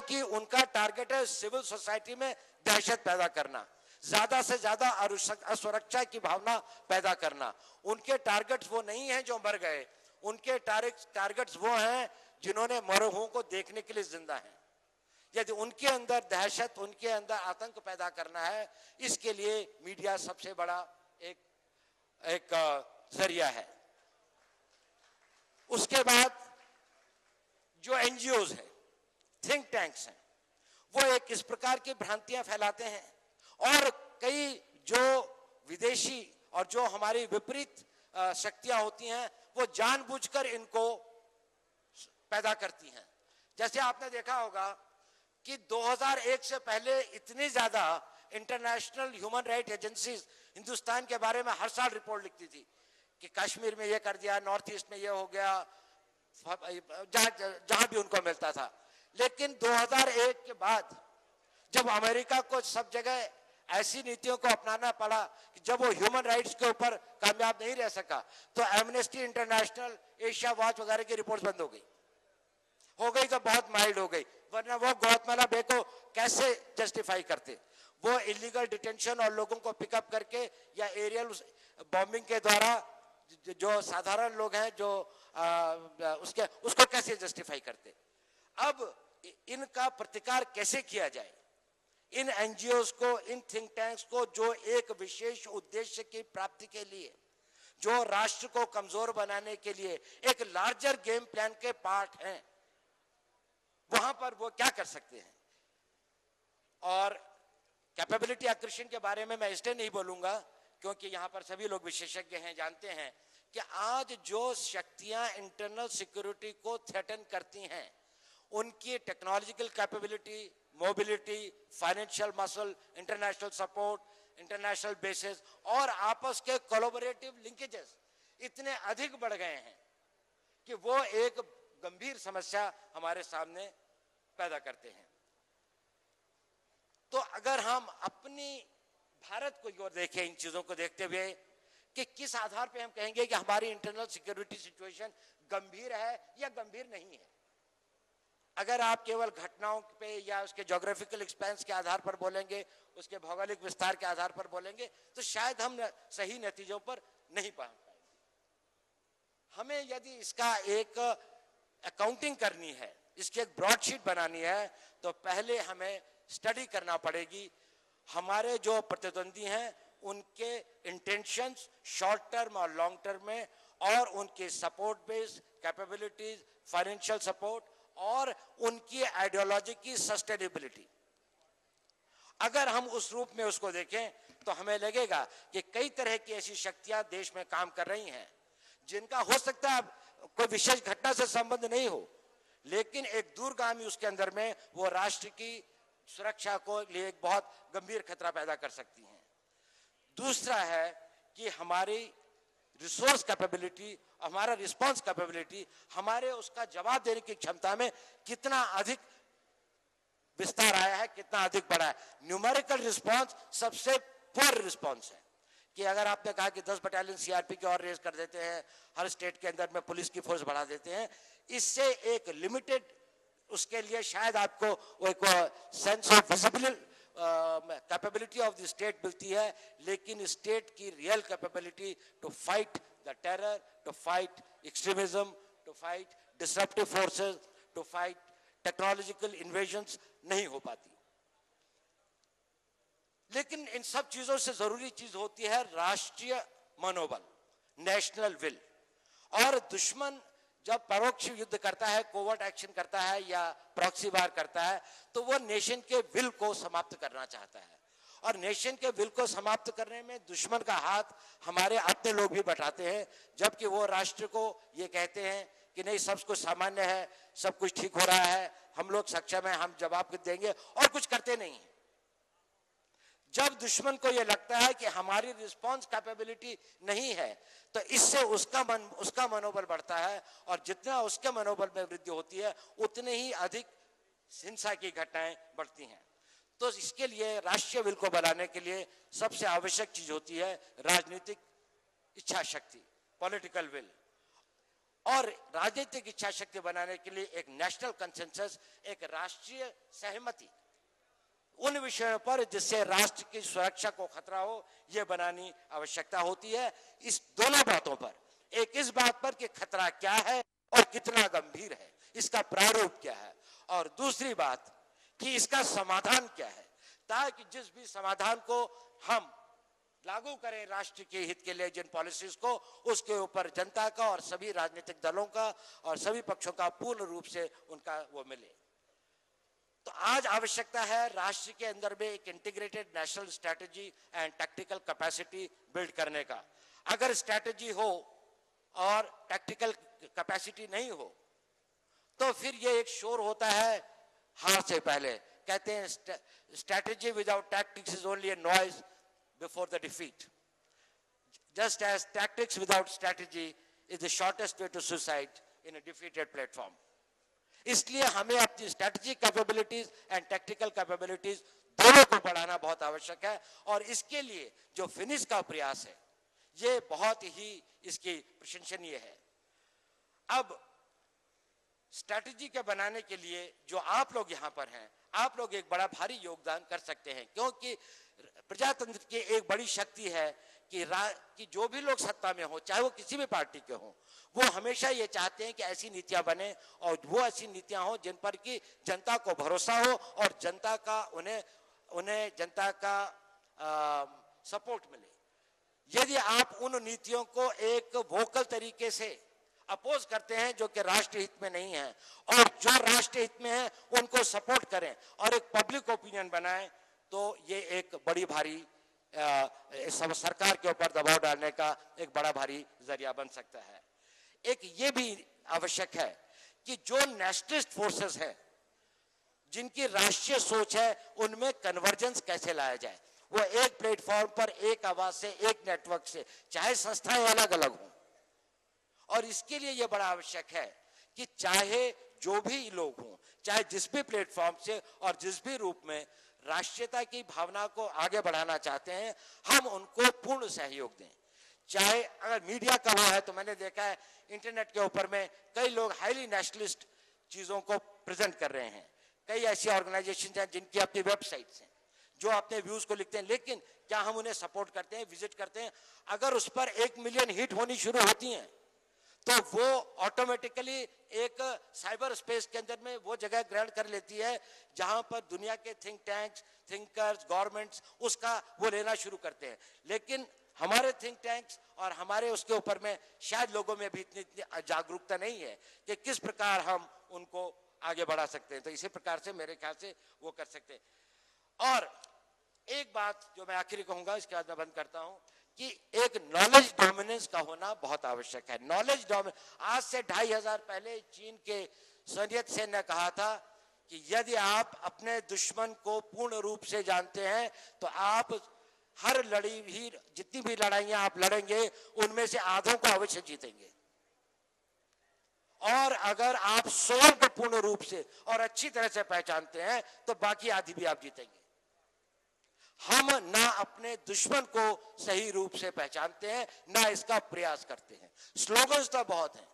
कि उनका टारगेट है सिविल सोसाइटी में दहशत पैदा करना, ज्यादा से ज्यादा असुरक्षा की भावना पैदा करना। उनके टारगेट्स वो नहीं हैं जो मर गए, उनके टारगेट्स वो हैं जिन्होंने मरे हुओं को देखने के लिए जिंदा हैं। यदि उनके अंदर दहशत, उनके अंदर आतंक पैदा करना है, इसके लिए मीडिया सबसे बड़ा एक जरिया है। उसके बाद जो एनजीओज हैं, थिंक टैंक्स हैं, वो एक इस प्रकार की भ्रांतियां फैलाते हैं और कई जो विदेशी और जो हमारी विपरीत शक्तियां होती हैं वो जानबूझकर इनको पैदा करती हैं। जैसे आपने देखा होगा कि 2001 से पहले इतनी ज्यादा international human right agencies Hindustan के बारे में हर साल रिपोर्ट लिखती थी कि कश्मीर में ये कर दिया, नॉर्थ ईस्ट में ये हो गया, जहां भी उनको मिलता था। लेकिन 2001 के बाद जब अमेरिका को सब जगह ऐसी नीतियों को अपनाना पड़ा कि जब वो ह्यूमन राइट्स के ऊपर कामयाब नहीं रह सका, तो एमनेस्टी इंटरनेशनल, एशिया वॉच वगैरह की रिपोर्ट बंद हो गई तो बहुत माइल्ड हो गई, वरना वो गौतमाला बे को कैसे जस्टिफाई करते। वो इलीगल डिटेंशन और लोगों को पिकअप करके या एरियल बॉम्बिंग के द्वारा जो साधारण लोग हैं जो उसको कैसे जस्टिफाई करते। अब इनका प्रतिकार कैसे किया जाए, इन एनजीओज को, इन थिंक टैंक्स को जो एक विशेष उद्देश्य की प्राप्ति के लिए, जो राष्ट्र को कमजोर बनाने के लिए एक लार्जर गेम प्लान के पार्ट हैं, वहां पर वो क्या कर सकते हैं। और कैपेबिलिटी एक्विजिशन के बारे में मैं इसलिए नहीं बोलूंगा क्योंकि यहां पर सभी लोग विशेषज्ञ हैं, जानते हैं कि आज जो शक्तियां इंटरनल सिक्योरिटी को थ्रेटन करती हैं, उनकी technological capability, mobility, financial muscle, international support, international basis और आपस के कोलैबोरेटिव लिंकेजेस इतने अधिक बढ़ गए हैं कि वो एक गंभीर समस्या हमारे सामने पैदा करते हैं। तो अगर हम अपनी भारत को ओर देखें, इन चीजों को देखते हुए कि किस आधार पे हम कहेंगे कि हमारी इंटरनल सिक्योरिटी सिचुएशन गंभीर है या गंभीर नहीं है। अगर आप केवल घटनाओं पे या उसके ज्योग्राफिकल एक्सपेंस के आधार पर बोलेंगे, उसके भौगोलिक विस्तार के आधार पर बोलेंगे, तो शायद हम सही नतीजों पर नहीं पहुंच पाएंगे। हमें यदि इसका एक अकाउंटिंग करनी है, इसकी एक ब्रॉडशीट बनानी है, तो पहले हमें स्टडी करना पड़ेगी हमारे जो प्रतिद्वंदी हैं उनके इंटेंशंस शॉर्ट टर्म और लॉन्ग टर्म में, और उनके support base capabilities, financial support और उनकी आइडियोलॉजी की सस्टेनेबिलिटी। अगर हम उस रूप में उसको देखें तो हमें लगेगा कि कई तरह की ऐसी शक्तियां देश में काम कर रही हैं जिनका हो सकता है कोई विशेष घटना से संबंध नहीं हो, लेकिन एक दूरगामी उसके अंदर में वो राष्ट्र की सुरक्षा को लिए एक बहुत गंभीर खतरा पैदा कर सकती हैं। दूसरा है कि हमारी रिसोर्स कैपेबिलिटी, हमारा रिस्पांस कैपेबिलिटी, हमारे उसका जवाब देने की क्षमता में कितना अधिक विस्तार आया है, कितना अधिक बढ़ा है। न्यूमेरिकल रिस्पांस सबसे पुअर रिस्पांस है कि अगर आपने कहा कि 10 बटालियन सीआरपी की और रेज कर देते हैं, हर स्टेट के अंदर में पुलिस की फोर्स बढ़ा देते हैं, इससे एक लिमिटेड उसके लिए शायद आपको एक sense of visible capability of the state मिलती है, लेकिन स्टेट की real capability to fight the terror, to fight extremism, to fight disruptive forces, to fight technological invasions नहीं हो पाती। लेकिन इन सब चीजों से जरूरी चीज होती है राष्ट्रीय मनोबल, नेशनल विल। और दुश्मन जब परोक्ष युद्ध करता है, कोवर्ट एक्शन करता है या प्रॉक्सी वार करता है, तो वो नेशन के विल को समाप्त करना चाहता है। और नेशन के विल को समाप्त करने में दुश्मन का हाथ हमारे अपने लोग भी बटाते हैं, जबकि वो राष्ट्र को ये कहते हैं कि नहीं, सब कुछ सामान्य है, सब कुछ ठीक हो रहा है, हम लोग सक्षम है, हम जवाब देंगे, और कुछ करते नहीं है। जब दुश्मन को यह लगता है कि हमारी रिस्पांस कैपेबिलिटी नहीं है, तो इससे उसका मनोबल बढ़ता है, और जितना उसके मनोबल में वृद्धि होती है उतने ही अधिक हिंसा की घटनाएं बढ़ती हैं। तो इसके लिए राष्ट्रीय विल को बनाने के लिए सबसे आवश्यक चीज होती है राजनीतिक इच्छा शक्ति, पॉलिटिकल विल। और राजनीतिक इच्छा शक्ति बनाने के लिए एक नेशनल कंसेंसस, एक राष्ट्रीय सहमति उन विषयों पर जिससे राष्ट्र की सुरक्षा को खतरा हो, यह बनानी आवश्यकता होती है। इस दोनों बातों पर, एक इस बात पर कि खतरा क्या है और कितना गंभीर है, इसका प्रारूप क्या है, और दूसरी बात कि इसका समाधान क्या है, ताकि जिस भी समाधान को हम लागू करें राष्ट्र के हित के लिए, जिन पॉलिसीज को, उसके ऊपर जनता का और सभी राजनीतिक दलों का और सभी पक्षों का पूर्ण रूप से उनका वो मिले। तो आज आवश्यकता है राष्ट्र के अंदर में एक integrated national strategy and tactical capacity build करने का। अगर स्ट्रेटजी हो और टैक्टिकल कैपेसिटी नहीं हो तो फिर ये एक शोर होता है हार से पहले। कहते हैं strategy without tactics is only a noise before the defeat. Just as tactics without strategy is the shortest way to suicide in a defeated platform. इसलिए हमें अपनी strategy capabilities and tactical capabilities दोनों को बढ़ाना बहुत आवश्यक है, और इसके लिए जो फिनिश का प्रयास है ये बहुत ही इसकी प्रशंसनीय है। अब स्ट्रेटजी के बनाने के लिए जो आप लोग यहाँ पर हैं, आप लोग एक बड़ा भारी योगदान कर सकते हैं, क्योंकि प्रजातंत्र की एक बड़ी शक्ति है कि जो भी लोग सत्ता में हो, चाहे वो किसी भी पार्टी के हो, वो हमेशा ये चाहते हैं कि ऐसी नीतियां बने और वो ऐसी नीतियां हो जिन पर कि जनता को भरोसा हो और जनता का उन्हें जनता का सपोर्ट मिले। यदि आप उन नीतियों को एक वोकल तरीके से अपोज करते हैं जो कि राष्ट्र हित में नहीं है, और जो राष्ट्र हित में है उनको सपोर्ट करें और एक पब्लिक ओपिनियन बनाएं, तो ये एक बड़ी भारी सरकार के ऊपर दबाव डालने का एक बड़ा भारी जरिया बन सकता है। एक ये भी आवश्यक है कि जो नेशनलिस्ट फोर्सेस हैं, जिनकी राष्ट्रीय सोच है, उनमें कन्वर्जेंस कैसे लाया जाए। वो एक प्लेटफॉर्म पर, एक आवाज से, एक नेटवर्क से, चाहे संस्थाएं अलग अलग हों, और इसके लिए यह बड़ा आवश्यक है कि चाहे जो भी लोग हों, चाहे जिस भी प्लेटफॉर्म से और जिस भी रूप में राष्ट्रीयता की भावना को आगे बढ़ाना चाहते हैं, हम उनको पूर्ण सहयोग दें। चाहे अगर मीडिया का हुआ है, तो मैंने देखा है इंटरनेट के ऊपर में कई लोग हाईली नेशनलिस्ट चीजों को प्रेजेंट कर रहे हैं। कई ऐसी ऑर्गेनाइजेशन हैं जिनकी अपनी वेबसाइट्स हैं, जो अपने व्यूज को लिखते हैं, लेकिन क्या हम उन्हें सपोर्ट करते हैं, विजिट करते हैं? अगर उस पर 1 मिलियन हिट होनी शुरू होती हैं तो वो ऑटोमेटिकली एक साइबर स्पेस के अंदर में वो जगह ग्रहण कर लेती है जहां पर दुनिया के थिंक टैंक्स, थिंकर्स, गवर्नमेंट्स उसका वो लेना शुरू करते हैं। लेकिन हमारे थिंक टैंक्स और हमारे उसके ऊपर में शायद लोगों में भी इतनी जागरूकता नहीं है कि किस प्रकार हम उनको आगे बढ़ा सकते हैं। तो इसी प्रकार से मेरे ख्याल से वो कर सकते हैं। और एक बात जो मैं आखिरी कहूंगा, इसके बाद मैं बंद करता हूं, कि एक नॉलेज डोमिनेंस का होना बहुत आवश्यक है। नॉलेज डोमिनेंस, आज से 2500 पहले चीन के सोवियत सेन ने कहा था कि यदि आप अपने दुश्मन को पूर्ण रूप से जानते हैं तो आप हर लड़ी भी, जितनी भी लड़ाइयां आप लड़ेंगे उनमें से आधों को अवश्य जीतेंगे, और अगर आप स्वयं को पूर्ण रूप से और अच्छी तरह से पहचानते हैं तो बाकी आधी भी आप जीतेंगे। हम ना अपने दुश्मन को सही रूप से पहचानते हैं, ना इसका प्रयास करते हैं। स्लोगन्स तो बहुत हैं,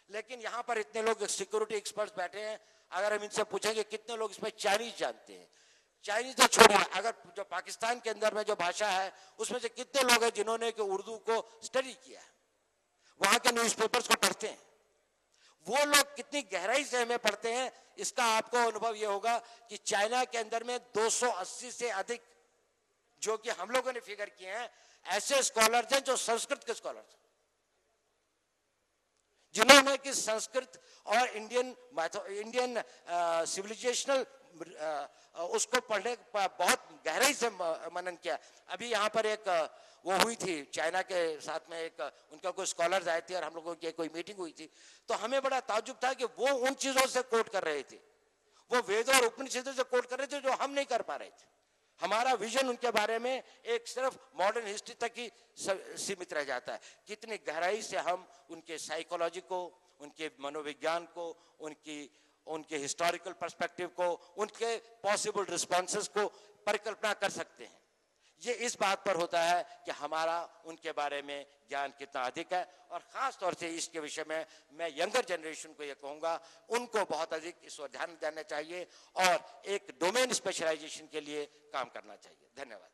लेकिन यहां पर इतने लोग सिक्योरिटी एक्सपर्ट्स बैठे हैं, अगर हम इनसे पूछेंगे कितने लोग इसमें चाइनीज जानते हैं, चाइनीज तो छोड़िए, अगर जो पाकिस्तान के अंदर में जो भाषा है उसमें से कितने लोग हैं जिन्होंने कि उर्दू को स्टडी किया है, वहां के न्यूज़पेपर्स को पढ़ते हैं, वो लोग कितनी गहराई से हमें पढ़ते हैं, इसका आपको अनुभव यह होगा कि चाइना के अंदर में 280 से अधिक, जो कि हम लोगों ने फिगर किए हैं, ऐसे स्कॉलर्स हैं जो संस्कृत के स्कॉलर्स हैं, जिन्होंने कि संस्कृत और इंडियन सिविलाइजेशनल उसको पढ़ने बहुत गहराई से मनन किया। अभी यहाँ पर एक वो हुई थी चाइना के साथ में, एक उनका कोई स्कॉलर्स आए थे और हम लोगों की कोई मीटिंग हुई थी, तो हमें बड़ा ताज्जुब था कि वो उन चीजों से कोट कर रहे थे, वो वेदों और उपनिषदों से कोट कर रहे थे जो हम नहीं कर पा रहे थे। हमारा विजन उनके बारे में एक सिर्फ मॉडर्न हिस्ट्री तक ही सीमित रह जाता है। कितनी गहराई से हम उनके साइकोलॉजी को, उनके मनोविज्ञान को, उनके हिस्टोरिकल पर्सपेक्टिव को, उनके पॉसिबल रिस्पॉन्सेस को परिकल्पना कर सकते हैं। ये इस बात पर होता है कि हमारा उनके बारे में ज्ञान कितना अधिक है। और ख़ास तौर से इसके विषय में मैं यंगर जनरेशन को ये कहूँगा, उनको बहुत अधिक इस पर ध्यान देना चाहिए और एक डोमेन स्पेशलाइजेशन के लिए काम करना चाहिए। धन्यवाद।